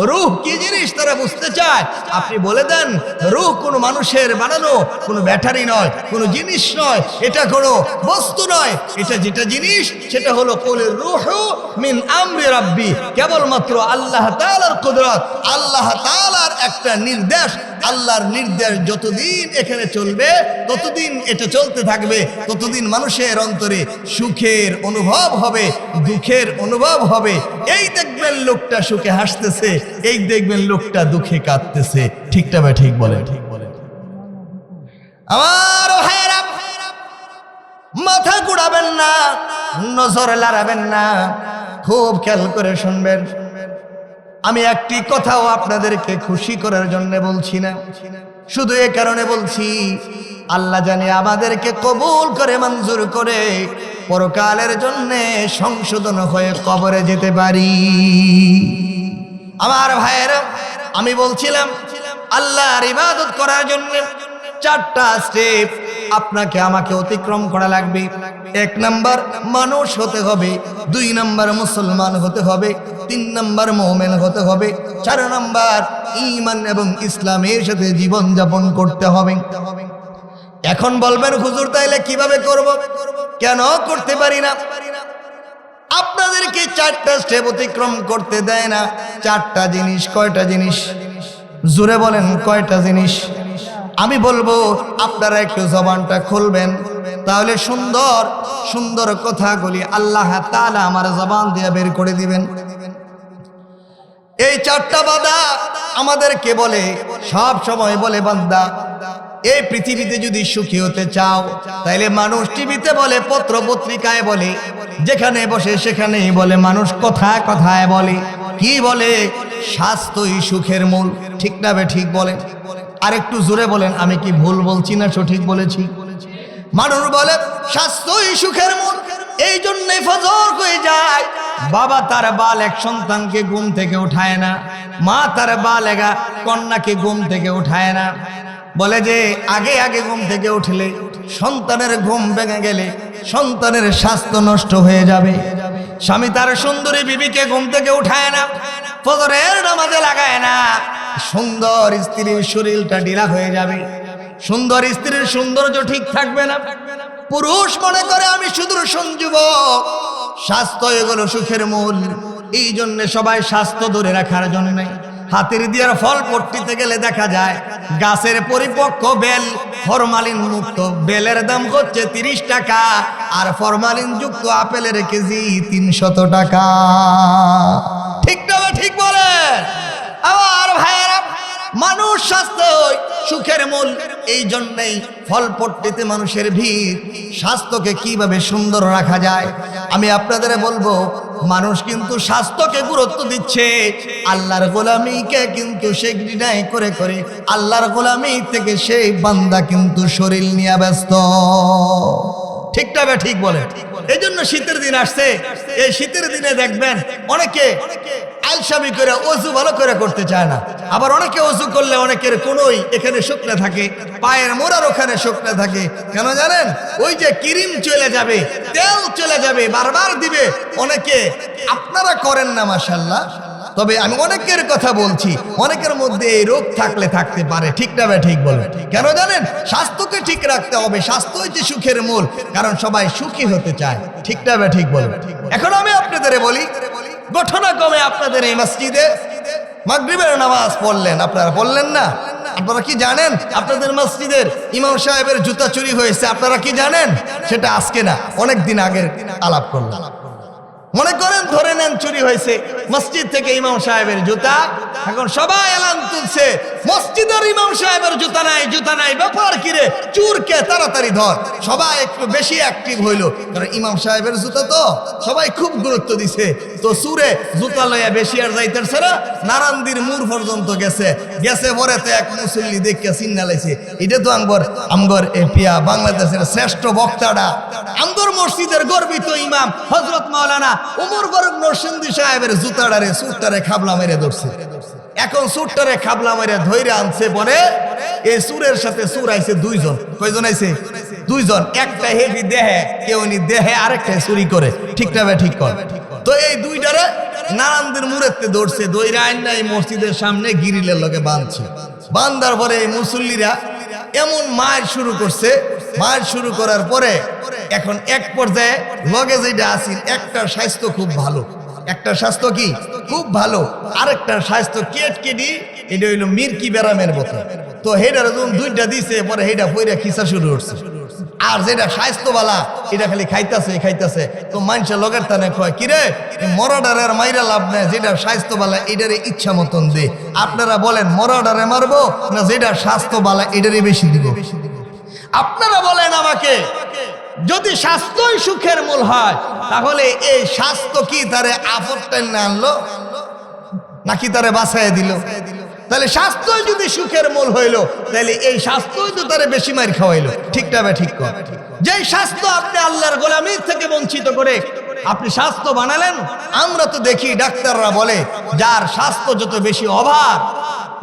রূহ কি জিনিস তারা বুঝতে চায়। আপনি বলে দেন, রূহ কোনো মানুষের বানানো কোনো ব্যাটারি নয়, কোনো জিনিস নয়, এটা কোনো বস্তু নয়। এটা যেটা জিনিস সেটা হলো কুলির রূহু মিন আমরি রাব্বি। কেবলমাত্র আল্লাহ তাআলার কুদরত, আল্লাহ তাআলার একটা নির্দেশ। আল্লাহর নির্দেশ যতদিন এখানে চলবে, ততদিন এটা চলতে থাকবে, ততদিন মানুষের অন্তরে সুখের অনুভব হবে, দুঃখের অনুভব হবে। এই দেখবেন লোকটা সুখে হাসতেছে, এই দেখবেন লোকটা দুঃখে কাঁদতেছে। ঠিকটা বা ঠিক বলে? ঠিক বলে। আমার ভাইরা, মাথা ঘুরাবেন না, নজর লড়াবেন না, খুব খেয়াল করে শুনবেন। আমি একটি কথাও আপনাদেরকে খুশি করার জন্য বলছি না, শুধু এ কারণে বলছি, আল্লাহ জানে আমাদেরকে কবুল করে, মঞ্জুর করে পরকালের জন্য সংশোধন হয়ে কবরে যেতে পারি। আমার ভাইয়েরা, আমি বলছিলাম আল্লাহর ইবাদত করার জন্য 4টা স্টেপ আপনাকে আমাকে অতিক্রম করা লাগবে। 1 নাম্বার মানুষ হতে হবে, 2 নাম্বার মুসলমান হতে হবে, 3 নাম্বার মুমিন হতে হবে, 4 নাম্বার ঈমান এবং ইসলামের সাথে জীবন যাপন করতে হবে। এখন বলবেন হুজুর তাইলে কিভাবে করব, কেন করতে পারি না? আপনাদেরকে 4টা স্টেপ অতিক্রম করতে দেয় না। 4টা জিনিস। কয়টা জিনিস? জোরে বলেন, কয়টা জিনিস? আমি বলবো, আপনারা একটু জবানটা খুলবেন, তাহলে সুন্দর সুন্দর কথাগুলি আল্লাহ তাআলা আমার জবান দিয়ে বের করে দিবেন। এই 4টা বাধা আমাদেরকে বলে, সব সময় বলে, বান্দা এই পৃথিবীতে যদি সুখী হতে চাও, তাইলে মানুষ টিভিতে বলে, পত্র পত্রিকায় বলে, যেখানে বসে সেখানেই বলে, মানুষ কথায় কথায় বলে, কি বলে? স্বাস্থ্যই সুখের মূল। ঠিক না বে ঠিক বলেন? আর একটু জোরে বলেন, আমি কি ভুল বলছি না সঠিক বলেছি? মানুষ বলে স্বাস্থ্যই সুখের মূল। এই জন্যই ফজর হয়ে যায়, বাবা তার বালেক সন্তানকে ঘুম থেকে উঠায় না, মা তার বালেগা কন্যাকে ঘুম থেকে উঠায় না। বলে যে আগে আগে ঘুম থেকে উঠলে, সন্তানের ঘুম ভেঙে গেলে সন্তানের স্বাস্থ্য নষ্ট হয়ে যাবে। স্বামী তার সুন্দরী বিবিকে ঘুম থেকে উঠায় না, ফজরের নামাজে লাগায় না, সুন্দর স্ত্রীর শরীরটা ঢিলা হয়ে যাবে, সুন্দর স্ত্রীর সৌন্দর্য ঠিক থাকবে না। পুরুষ মনে করে আমি সুদর্শন যুবক, স্বাস্থ্য এগুলো সুখের মূল। এই জন্য সবাই স্বাস্থ্য ধরে রাখার জন্য হাতের দিয়ার ফল পট্টিতে গেলে দেখা যায় গাছের পরিপক্ক বেল, ফরমালিন মুক্ত বেলের দাম হচ্ছে 30 টাকা, আর ফরমালিন যুক্ত আপেলের কেজি 300 টাকা। ঠিক না? ঠিক বলে? আমার ভাইয়েরা, মানুষ স্বাস্থ্য সুখের মূল। এই জন্যই ফলপট্টিতে মানুষের ভিড়। স্বাস্থ্যকে কিভাবে সুন্দর রাখা যায় আমি আপনাদের বলবো। মানুষ কিন্তু স্বাস্থ্যকে গুরুত্ব দিচ্ছে, আল্লাহর গোলামিকে কিন্তু সে ঘৃণাই করে করে আল্লাহর গোলামি থেকে সেই বান্দা কিন্তু শরীর নিয়ে ব্যস্ত। ঠিক না? ঠিক বলে? এই জন্য শীতের দিন আসছে, এই শীতের দিনে দেখবেন অনেকে আলসামি করে অজু ভালো করে করতে চায় না। আবার অনেকে অজু করলে অনেকের কোনোই এখানে শুকনো থাকে, পায়ের মোড়ার ওখানে শুকনো থাকে। কেন জানেন? ওই যে ক্রিম চলে যাবে, তেল চলে যাবে, বারবার দিবে। অনেকে আপনারা করেন না মাশাআল্লাহ, তবে আমি অনেকের কথা বলছি, অনেকের মধ্যে এই রোগ থাকলে থাকতে পারে। ঠিক না ভাই? ঠিক বলবেন। কেন জানেন? স্বাস্থ্যকে ঠিক রাখতে হবে। স্বাস্থ্য হচ্ছে সুখের মূল, কারণ সবাই সুখী হতে চায়। ঠিক না ভাই? ঠিক বলবেন। এখন আমি আপনাদের বলি, ঘটনাক্রমে আপনাদের এই মসজিদে মাগরিবের নামাজ পড়লেন, আপনারা পড়লেন না? আপনারা কি জানেন আপনাদের মসজিদের ইমাম সাহেবের জুতা চুরি হয়েছে? আপনারা কি জানেন? সেটা আজকে না, অনেক দিন আগের আলাপ করলাম। মনে করেন ধরে নেন চুরি হয়েছে মসজিদ থেকে ইমাম সাহেবের জুতা। এখন সবাই এলান তুলছে, মসজিদের ইমাম সাহেবের জুতা নাই, জুতা নাই। ব্যাপার কি রে? চুরকে তাড়াতাড়ি ধর। সবাই একটু বেশি অ্যাক্টিভ হইলো, কারণ ইমাম সাহেবের জুতা তো সবাই খুব গুরুত্ব দিছে। তো চুরে জুতা লইয়া বেশি আর যাইতেছে না, নারান্দির মুর পর্যন্ত গেছে। পরে তো এক মুসল্লি দেখে চিন্না লাইছে, এটা তো আমগর পিয়া বাংলাদেশের শ্রেষ্ঠ বক্তাটা, আমগর মসজিদের গর্বিত ইমাম হযরত মাওলানা ওমর ফারুক নরসিংদী সাহেবের জুতাটারে সুরটারে খাবলা মেরে ধরছে। এখন সুরটারে খাবলা মেরে ধইরে আনছে। পরে এই সুরের সাথে সুর আইছে দুইজন। কয়জন আইছে? দুইজন। একটা হেভি দেহে, কেউ নি দেহে, আরেকটা চুরি করে। ঠিক না ভাই? ঠিক কর। তো এই দুইটারে নারান্দির মুরেতে ধরছে, দইরা আইনা এই মসজিদের সামনে গিরিলের লগে বাঁধছে। বান্ধার পরে এই মুসল্লিরা এমন মায়ের শুরু করছে। মায়ের শুরু করার পরে এখন এক পর্যায়ে লগে যেটা আসিল, একটার স্বাস্থ্য খুব ভালো, একটার স্বাস্থ্য কি খুব ভালো, আরেকটার স্বাস্থ্য কেটকেটি, এটা হইলো মির্কি ব্যারামের মতো। তো হেডার যখন দুইটা দিছে, পরে হেডা পইরা খিসা শুরু করছে। আর যেটা স্বাস্থ্যবালা এটা খালি খাইতাছে। তো মানুষের লগের টানে কয়, কিরে মরাডারে আর মাইরা লাভ নাই, যেটা স্বাস্থ্যবালা এটারে ইচ্ছা মতন দে। আপনারা বলেন মরাডারে মারবো না যেটা স্বাস্থ্যবালা এটারে বেশি দিব? আপনারা বলেন আমাকে, যদি স্বাস্থ্যই সুখের মূল হয়, তাহলে এই স্বাস্থ্য কি তারে আপত্তি না আনলো নাকি তারে বাঁচাইয়া দিল? তাহলে স্বাস্থ্যই যদি সুখের মূল হইল, তাহলে এই স্বাস্থ্যই তো তারে বেশি মার খাওয়াইলো। ঠিক না? ঠিক কর। যেই স্বাস্থ্য আপনি আল্লাহর গোলামির থেকে বঞ্চিত করে আপনি স্বাস্থ্য বানালেন। আমরা তো দেখি ডাক্তাররা বলে, যার স্বাস্থ্য যত বেশি অভাব,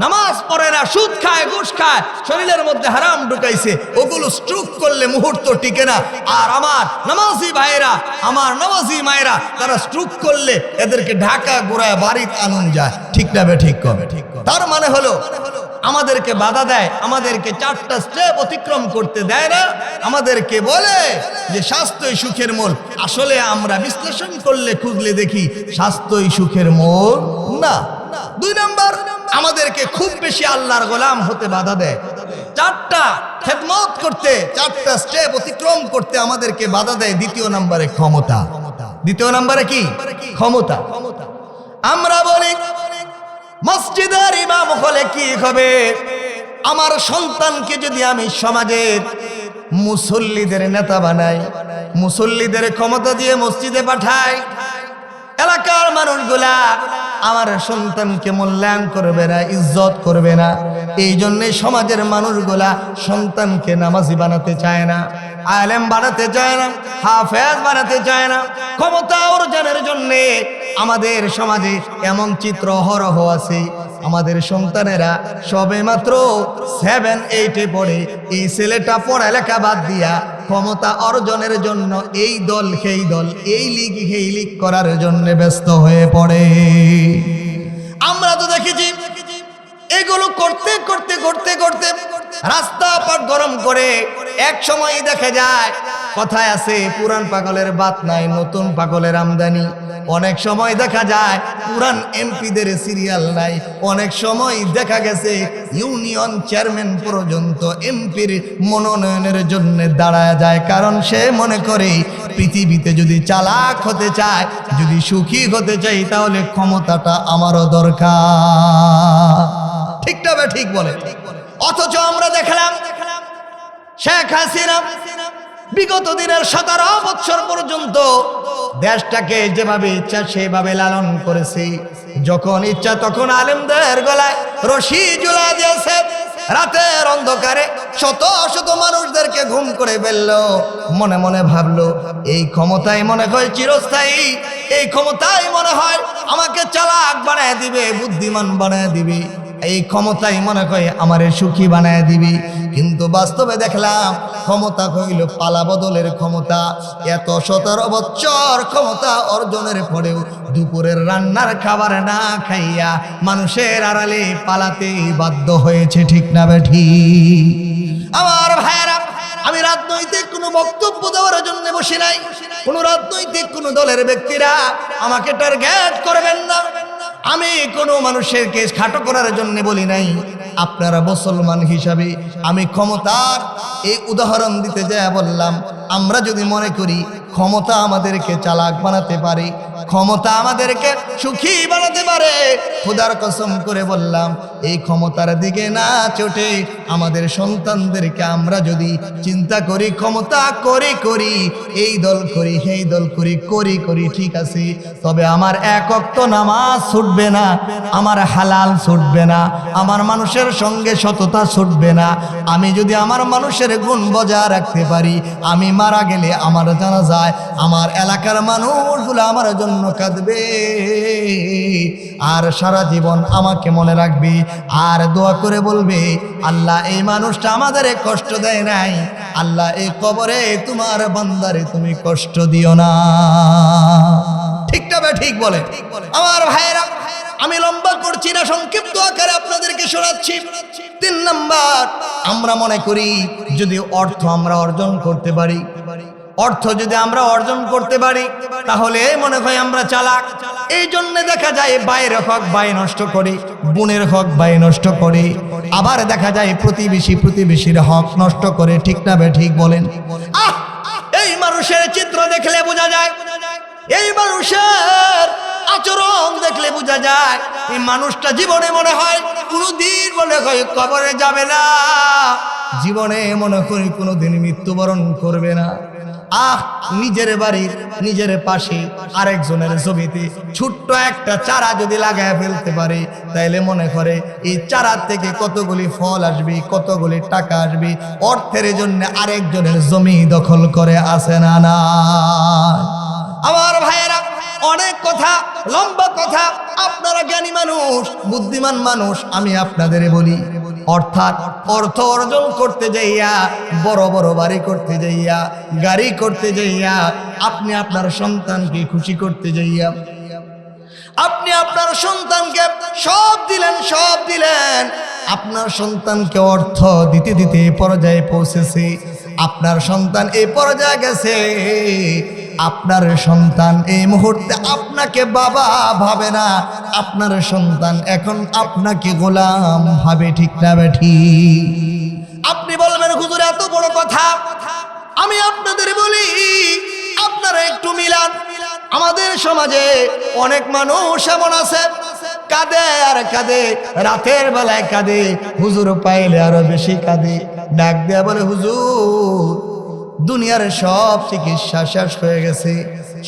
নামাজ পড়ে না, সুদ খায়, ঘুষ খায়, শরীরের মধ্যে হারাম ঢুকাইছে, ওগুলো স্ট্রোক করলে মুহূর্ত টিকে না। আর আমার নামাজি ভাইয়েরা, আমার নামাজি মায়েরা, তারা স্ট্রোক করলে এদেরকে ঢাকা গোড়ায় বাড়িতে আনুন যায়। ঠিক না? ঠিক কবে? তার মানে হলো আমাদেরকে বাধা দেয়, আমাদেরকে 4টা স্টেপ অতিক্রম করতে দেয় না, আমাদেরকে বলে যে স্বাস্থ্যই সুখের মূল। আসলে আমরা বিশ্লেষণ করলে, খুঁজলে দেখি স্বাস্থ্যই সুখের মূল না। 2 নাম্বার, আমাদেরকে খুব বেশি আল্লাহর গোলাম হতে বাধা দেয়। 4টা খেদমত করতে, 4টা স্টেপ অতিক্রম করতে আমাদেরকে বাধা দেয়। 2 নম্বরে ক্ষমতা। 2 নম্বরে কি? ক্ষমতা। আমরা বলি মসজিদের ইমাম হলে কি হবে? আমার সন্তানকে যদি আমি সমাজের মুসল্লিদের নেতা বানাই, মুসল্লিদের ক্ষমতা দিয়ে মসজিদে পাঠাই, এলাকার মানুষগুলা আমার সন্তানকে মূল্যায়ন করবে না, ইজ্জত করবে না। এই জন্যে সমাজের মানুষগুলা সন্তানকে নামাজি বানাতে চায় না, আলেম বানাতে চায় না, হাফেজ বানাতে চায় না। ক্ষমতা অর্জনের জন্যে আমাদের সমাজে এমন চিত্র অহরহ আছে। আমাদের সন্তানেরা সবে মাত্র 7-8-এ পড়ে, এই ছেলেটা পড়ালেখা বাদ দিয়া ক্ষমতা অর্জনের জন্য এই দল সেই দল, এই লীগ সেই লীগ করার জন্য ব্যস্ত হয়ে পড়ে। আমরা তো দেখেছি এগুলো করতে করতে করতে করতে রাস্তাঘাট গরম করে এক সময় দেখা যায়, কথায় আছে পুরান পাগলের বাত নাই, নতুন পাগলের আমদানি। অনেক সময় দেখা যায় পুরান এমপিদের সিরিয়াল নাই, অনেক সময় দেখা গেছে ইউনিয়ন চেয়ারম্যান পর্যন্ত এমপির মনোনয়নের জন্য দাঁড়ায় যায়। কারণ সে মনে করে পৃথিবীতে যদি চালাক হতে চায়, যদি সুখী হতে চাই, তাহলে ক্ষমতাটা আমারও দরকার। ঠিক না? ঠিক বলে। অথচ আমরা দেখলাম শেখ হাসিনা বিগত দিনের 17 বছর পর্যন্ত দেশটাকে যেভাবে ইচ্ছা সেভাবে লালন করেছে। যখন ইচ্ছা তখন আলেমদের গলায় রশি ঝুলা দিয়েছে। রাতের অন্ধকারে শত শত মানুষদেরকে ঘুম করে ফেললো। মনে মনে ভাবলো এই ক্ষমতায় মনে হয় চিরস্থায়ী, এই ক্ষমতাই মনে হয় আমাকে চালাক বানায় দিবে, বুদ্ধিমান বানায় দিবে, এই ক্ষমতাই মনে হয় আমারে সুখী বানায় দিবি। কিন্তু বাস্তবে দেখলাম ক্ষমতা হইল পালা বদলের ক্ষমতা। এত 17 বছর ক্ষমতা অর্জনের পরেও দুপুরের রান্নার খাবার না খাইয়া মানুষের আড়ালে পালাতে বাধ্য হয়েছে, ঠিক না বেঠি? আমার ভাইয়েরা, আমি রাজনৈতিক কোনো বক্তব্য দেওয়ার জন্য বসি নাই। কোন রাজনৈতিক কোন দলের ব্যক্তিরা আমাকে টার্গেট করবেন না। আমি কোনো মানুষের কেস খাটো করার জন্য বলি নাই। আপনারা মুসলমান হিসাবে আমি ক্ষমতার এই উদাহরণ দিতে যায় বললাম, আমরা যদি মনে করি ক্ষমতা আমাদেরকে চালাক বানাতে পারে, ক্ষমতা আমাদেরকে সুখী বানাতে পারে, খোদার কসম করে বললাম এই ক্ষমতার দিকে না চটে আমাদের সন্তানদেরকে আমরা যদি চিন্তা করি ক্ষমতা করি এই দল করি সেই দল করি ঠিক আছে, তবে আমার এক ওয়াক্ত নামাজ ছুটবে না, আমার হালাল ছুটবে না, আমার মানুষের সঙ্গে সততা ছুটবে না। আমি যদি আমার মানুষের গুণ বজায় রাখতে পারি, আমি মারা গেলে আমার জানা যায় আমার এলাকার মানুষগুলো আমার জন্য কাঁদবে আর সারা জীবন আমাকে মনে রাখবে আর দোয়া করে বলবে, আল্লাহ এই মানুষটা আমাদের কষ্ট দেয় নাই, আল্লাহ এই কবরে তোমার বান্দারে তুমি কষ্ট দিও না। ঠিক না? ঠিক বলে আমার ভাইয়েরা। আমি লম্বা করছি না, সংক্ষিপ্ত আকারে আপনাদেরকে শোনাচ্ছি। 3 নাম্বার, আমরা মনে করি যদি অর্থ আমরা অর্জন করতে পারি, অর্থ যদি আমরা অর্জন করতে পারি তাহলে মনে হয় আমরা চালাক। এই জন্য দেখা যায় বাইরের হক ভাই নষ্ট করে, বোনের হক ভাই নষ্ট করে, আবার দেখা যায় প্রতিবেশীর হক নষ্ট করে, ঠিক না ঠিক বলেন? এই মানুষের চিত্র দেখলে বোঝা যায়, এই মানুষের আচরণ দেখলে বোঝা যায় এই মানুষটা জীবনে মনে হয় কোনোদিন মনে হয় কবরে যাবে না, জীবনে মনে করি কোনোদিন মৃত্যুবরণ করবে না। নিজের বাড়ির নিজের পাশে আরেকজনের জমিতে ছোট্ট একটা চারা যদি লাগায় ফেলতে পারে, তাইলে মনে করে এই চারা থেকে কতগুলি ফল আসবে, কতগুলি টাকা আসবে, অর্থের জন্য আরেকজনের জমি দখল করে আসে না না। আমার ভাইয়েরা, অনেক কথা, লম্বা কথা, আপনারা জ্ঞানী মানুষ, বুদ্ধিমান মানুষ, আমি আপনাদের বলি, অর্থাৎ অর্থ অর্জন করতে যাইয়া, বড় বড় বাড়ি করতে যাইয়া, গাড়ি করতে যাইয়া, আপনি আপনার সন্তানকে খুশি করতে যাইয়া, আপনি আপনার সন্তানকে সব দিলেন, আপনার সন্তানকে অর্থ দিতে দিতে পর্যায়ে পৌঁছেছে, আপনার সন্তান এই পর্যায়ে গেছে, আপনার সন্তান এই মুহূর্তে আপনাকে বাবা ভাবে না, আপনার সন্তান এখন আপনাকে গোলাম ভাবে, ঠিক না বেঠি? আপনি বলবেন হুজুর এত বড় কথা, আমি আপনাদের বলি আপনারা একটু মিলান। আমাদের সমাজে অনেক মানুষ এমন আছে কাঁদে আর কাঁদে, রাতের বেলায় কাঁদে, হুজুর পাইলে আরো বেশি কাঁদে, ডাক দেয়া বলে হুজুর দুনিয়ার সব চিকিৎসা শেষ হয়ে গেছে,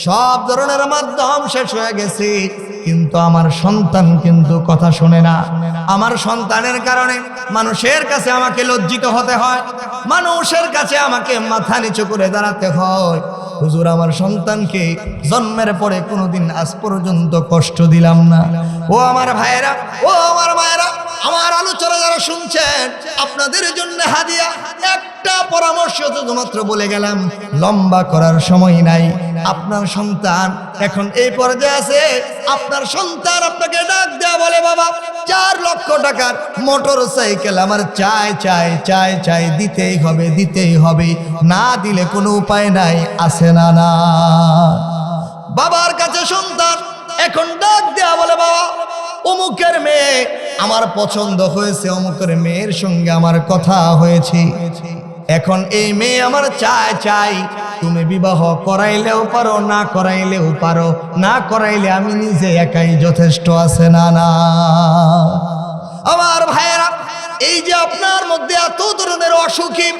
সব ধরনের মাধ্যম শেষ হয়ে গেছে, কিন্তু আমার সন্তান কিন্তু কথা শোনে না। আমার সন্তানের কারণে মানুষের কাছে আমাকে লজ্জিত হতে হয়, মানুষের কাছে আমাকে মাথা নিচু করে দাঁড়াতে হয়। হুজুর আমার সন্তানকে জন্মের পরে কোনোদিন আজ পর্যন্ত কষ্ট দিলাম না। ও আমার ভাইয়েরা, ও আমার মায়েরা, আমার আলোচনা যারা শুনছেন, আপনাদের জন্য হাদিয়া একটা পরামর্শ শুধুমাত্র বলে গেলাম, লম্বা করার সময় নাই। আপনার সন্তান এখন এই পর্যায়ে আছে, আপনার সন্তান আপনাকে ডাক দেয়া বলে, বাবা 4 লক্ষ টাকার মোটর সাইকেল আমার চাই, দিতেই হবে, না দিলে কোনো উপায় নাই, আছে না না? বাবার কাছে সন্তান এখন ডাক দেয়া বলে, বাবা অমুকের মেয়ে আমার পছন্দ হয়েছে, অমুকের মেয়ের সঙ্গে আমার কথা হয়েছে, এখন এই মেয়ে আমার চাই, তুমি বিবাহ করাইলেও পারো, না করাইলেও পারো, না করাইলে আমি নিজে একাই যথেষ্ট, আছে না না? আমার ভাইয়েরা, এই যে আপনার মধ্যে এত ধরনের অসুখী,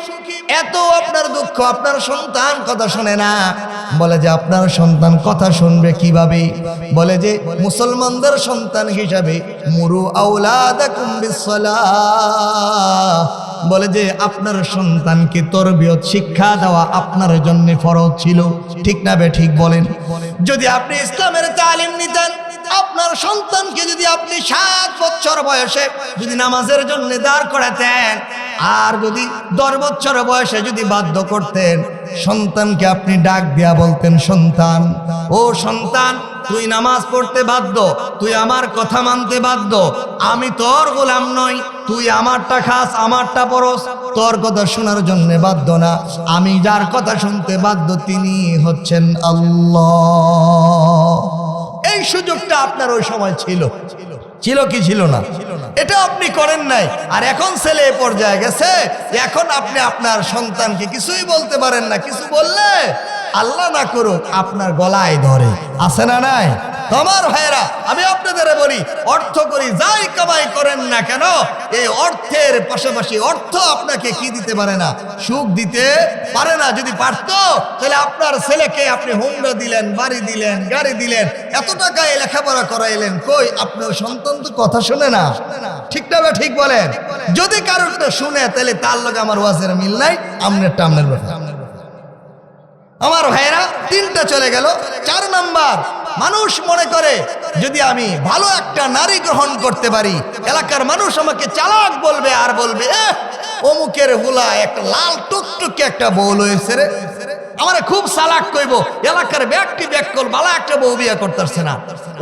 এত আপনার দুঃখ, আপনার সন্তান কথা শোনে না, বলে যে আপনার সন্তান কথা শুনবে কিভাবে? বলে যে মুসলমানদের সন্তান হিসাবে মুরু আওলাদাকুম বিসসালাহ, বলে যে আপনার সন্তানকে তরবিয়ত শিক্ষা দেওয়া আপনার জন্য ফরজ ছিল। ঠিক না বে ঠিক বলেন? যদি আপনি ইসলামের তালিম নিতেন, আপনার সন্তানকে যদি আপনি 7 বছর বয়সে যদি নামাজের জন্য দাঁড় করাতেন, আর যদি 10 বছর বয়সে যদি বাধ্য করতেন, সন্তানকে আপনি ডাক দিয়া বলতেন, সন্তান, ও সন্তান, তুই নামাজ পড়তে বাধ্য, তুই আমার কথা মানতে বাধ্য, আমি তোর গোলাম নই, তুই আমারটা খাস আমারটা পরস, তোর কথা শোনার জন্য বাধ্য না, আমি যার কথা শুনতে বাধ্য তিনি হচ্ছেন আল্লাহ। এই সুযোগটা আপনার ওই সময় ছিল, ছিল কি ছিল না? এটা আপনি করেন নাই। আর এখন ছেলে এ পর্যায়ে গেছে, এখন আপনি আপনার সন্তানকে কিছুই বলতে পারেন না। কিছু বললে আল্লাহ না করুক আপনার গলায় ধরে, আছে না নাই? তোমার ভাইরা, আমি আপনাদের বলি, অর্থ করি যাই কামাই করেন না কেন, এই অর্থের পাশাপাশি অর্থ আপনাকে কি দিতে পারে না? সুখ দিতে পারে না। যদি পারতো তাহলে আপনার ছেলেকে আপনি হোন্ডা দিলেন, বাড়ি দিলেন, গাড়ি দিলেন, এত টাকায় লেখাপড়া করাইলেন, কই আপনার সন্তান তো কথা শুনে না। ঠিক না? ঠিক বলেন? যদি কারোরটা শুনে তাহলে তার লগে আমার ওয়াজের মিল নাই, আমনের টামনের ব্যাপার। আমার ভাইরা, 3টা চলে গেল। 4 নাম্বার, মানুষ মনে করে যদি আমি ভালো একটা নারী গ্রহণ করতে পারি, এলাকার মানুষ আমাকে চালাক বলবে, আর বলবে অমুকের হুলা একটা লাল টুকটুকে একটা বউ হয়েছে রে, আমার খুব চালাক কইব, এলাকার ব্যক্তি ব্যাকল বালা একটা বউ বিয়ে করতেছে না,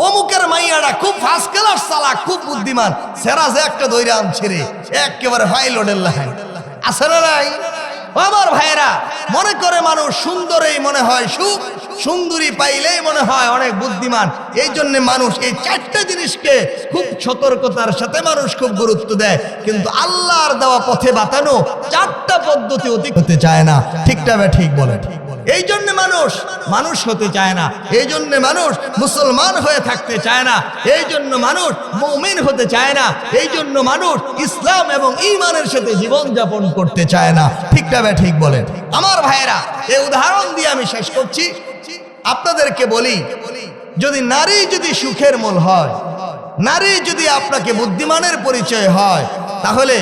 অমুকের মাইয়াটা খুব ফার্স্ট ক্লাস চালাক, খুব বুদ্ধিমান, সেরা যে একটা দইরা আনছে রে, একেবারে ফাইলোডের লাইন, আছে না নাই? আমার ভাইরা, মনে করে মানুষ সুন্দরই মনে হয় সুখ, সুন্দরী পাইলেই মনে হয় অনেক বুদ্ধিমান। এই জন্য মানুষ এই 4টা জিনিসকে খুব সতর্কতার সাথে মানুষ খুব গুরুত্ব দেয়, কিন্তু আল্লাহর দেওয়া পথে বাতানো 4টা পদ্ধতি অতিক্রম হতে চায় না। ঠিকটা বা ঠিক বলে? এই জন্য মানুষ হতে চায় না, এই জন্য মানুষ মুসলমান হয়ে থাকতে চায় না, এই জন্য মানুষ মুমিন হতে চায় না, এই জন্য মানুষ ইসলাম এবং ঈমানের সাথে জীবন যাপন করতে চায় না। ঠিকটা বা ঠিক বলেন? আমার ভাইয়েরা, এই উদাহরণ দিয়ে আমি শেষ করছি। আপনাদেরকে বলি, যদি নারী যদি সুখের মূল হয়, নারী যদি আপনাকে বুদ্ধিমানের পরিচয় হয়, তাহলে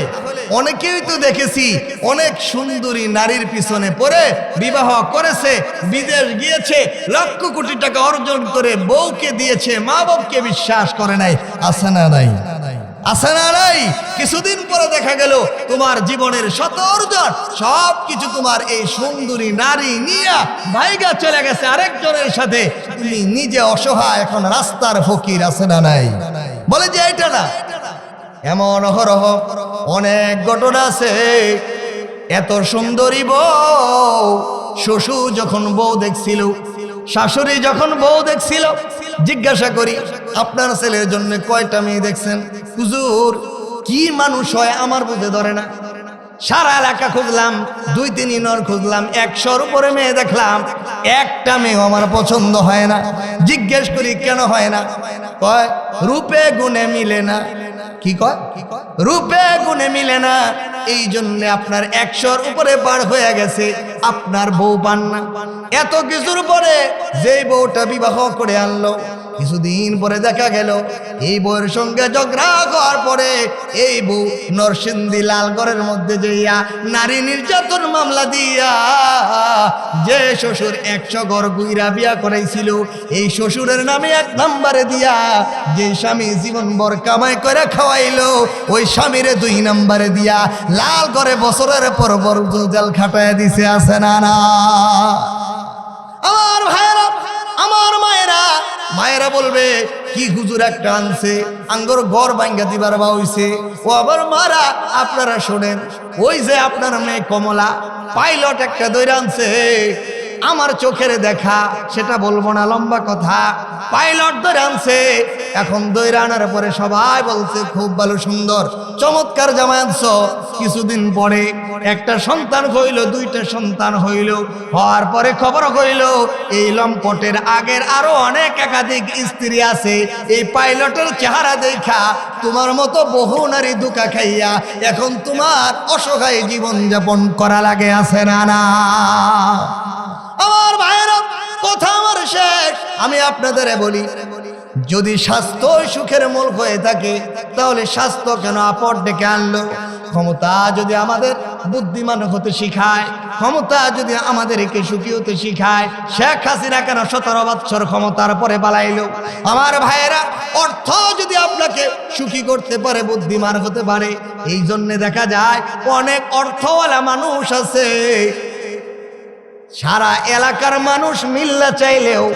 অনেকেই তো দেখেছি অনেক সুন্দরী নারীর পিছনে পড়ে বিবাহ করেছে, বিদেশ গিয়েছে, লক্ষ কোটি টাকা অর্জন করে বউকে দিয়েছে, মা বাপকে বিশ্বাস করে নাই। আছে না নাই? আছে না নাই? কিছুদিন পরে দেখা গেল তোমার জীবনের শত অর্জন সবকিছু তোমার এই সুন্দরী নারী নিয়ে ভাইগা চলে গেছে আরেকজনের সাথে, তুমি নিজে অসহায়, এখন রাস্তার ফকির। আছে না নাই? বলে যে এটা না, এমন অহরহ অনেক ঘটনা আছে। এত সুন্দরী বউ, শ্বশুর যখন বউ দেখছিল, শাশুড়ি যখন বউ দেখছিল, জিজ্ঞাসা করি আপনার ছেলের জন্য কয়টা মেয়ে দেখছেন? হুজুর, কি মানুষ হয় আমার বুঝে ধরে না। সারা এলাকা খুঁজলাম, 2-3 নর খুঁজলাম, 100-র উপরে মেয়ে দেখলাম, একটা মেয়ে আমার পছন্দ হয় না। জিজ্ঞেস করি কেন হয় না? কয় রূপে গুণে মিলে না। কি কয়? রূপে গুণে মিলে না, এই জন্য আপনার 100-র উপরে পার হয়ে গেছে, আপনার বউ পান না। এত কিছুর পরে যেই বউটা বিবাহ করে আনলো, কিছুদিন পরে দেখা গেল এই বউয়ের সঙ্গে ঝগড়া হওয়ার পরে এই বউ নরসিংদী লালগড়ের মধ্যে যাইয়া নারী নির্যাতন মামলা দিয়া যে শ্বশুর 100 ঘর গুইরা বিয়া করাইছিল, এই শ্বশুরের নামে 1 নম্বরে দিয়া যে স্বামী জীবনভর কামাই করে খাওয়াইলো, ওই স্বামীরে 2 নম্বরে দিয়া লালগড়ে বছরের পর বর জেল খাটাইয়া দিছে। আছে না না? আমার ভাইয়েরা, আমার মায়েরা বলবে কি হুজুর একটা আনছে, আঙ্গর ঘর ভাঙ্গা দিবার বা হইছে। ও আবার মারা, আপনারা শোনেন, ওই যে আপনার মেয়ে কমলা পাইলট একটা দইরা আনছে, আমার চোখের দেখা, সেটা বলবো না, লম্বা কথা। পাইলট দইরা আনছে, এখন দইরা আনার পরে সবাই বলছে খুব ভালো, সুন্দর, চমৎকার জামাই আনছো। কিছুদিন পরে একটা সন্তান হইল, 2টা সন্তান হইল, হওয়ার পরে খবর হইল এই লম্পটের আগের আরো অনেক একাধিক স্ত্রী আছে। এই পাইলটের চেহারা দেখা তোমার মতো বহু নারী ধোঁকা খাইয়া এখন তোমার অসহায় জীবন যাপন করা লাগে। আছে না না? আমার ভাইয়েরা, সর্বশেষ আমি আপনাদের বলি, যদি স্বাস্থ্য সুখের মূল হয়ে থাকে তাহলে স্বাস্থ্য কেন আপদ ডেকে আনলো? ক্ষমতা যদি আমাদের বুদ্ধিমান হতে শিখায়, ক্ষমতা যদি আমাদেরকে সুখী হতে শিখায়, শেখ হাসিনা কেন 17 বছর ক্ষমতার পরে পালাইলো? আমার ভাইয়েরা, অর্থ যদি আপনাকে সুখী করতে পারে, বুদ্ধিমান হতে পারে, এই জন্যে দেখা যায় অনেক অর্থওয়ালা মানুষ আছে, সারা এলাকার মানুষ মিল্লা চাইলেও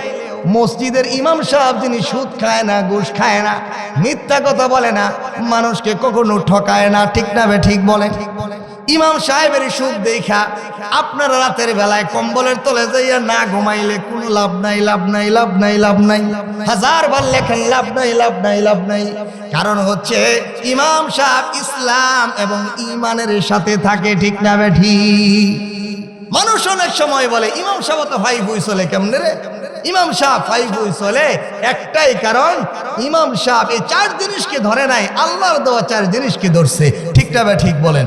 মসজিদের ইমাম সাহেব যিনি সুদ খায় না, ঘুষ খায় না, মিথ্যা কথা বলে না, মানুষকে কখনো ঠকায় না, ঠিক না বে ঠিক বলে? ইমাম সাহেবের সুদ দেখা আপনারা রাতের বেলায় কম্বলের তলে যাইয়া না ঘুমাইলে কোনো লাভ নাই, লাভ নাই, লাভ নাই, লাভ নাই, হাজার বার লেখেন লাভ নাই, লাভ নাই, লাভ নাই। কারণ হচ্ছে ইমাম সাহেব ইসলাম এবং ইমানের সাথে থাকে, ঠিক না বে ঠিক? মানুষ অনেক সময় বলে ইমাম সাহেব তো ভাই বই চলে কেমনে রে? ইমাম সাহেব ভাই বই চলে একটাই কারণ, ইমাম সাহেব এই 4 জিনিসকে ধরে নাই, আল্লাহর দেওয়া 4 জিনিসকে ধরছে, ঠিক না বে ঠিক বলেন?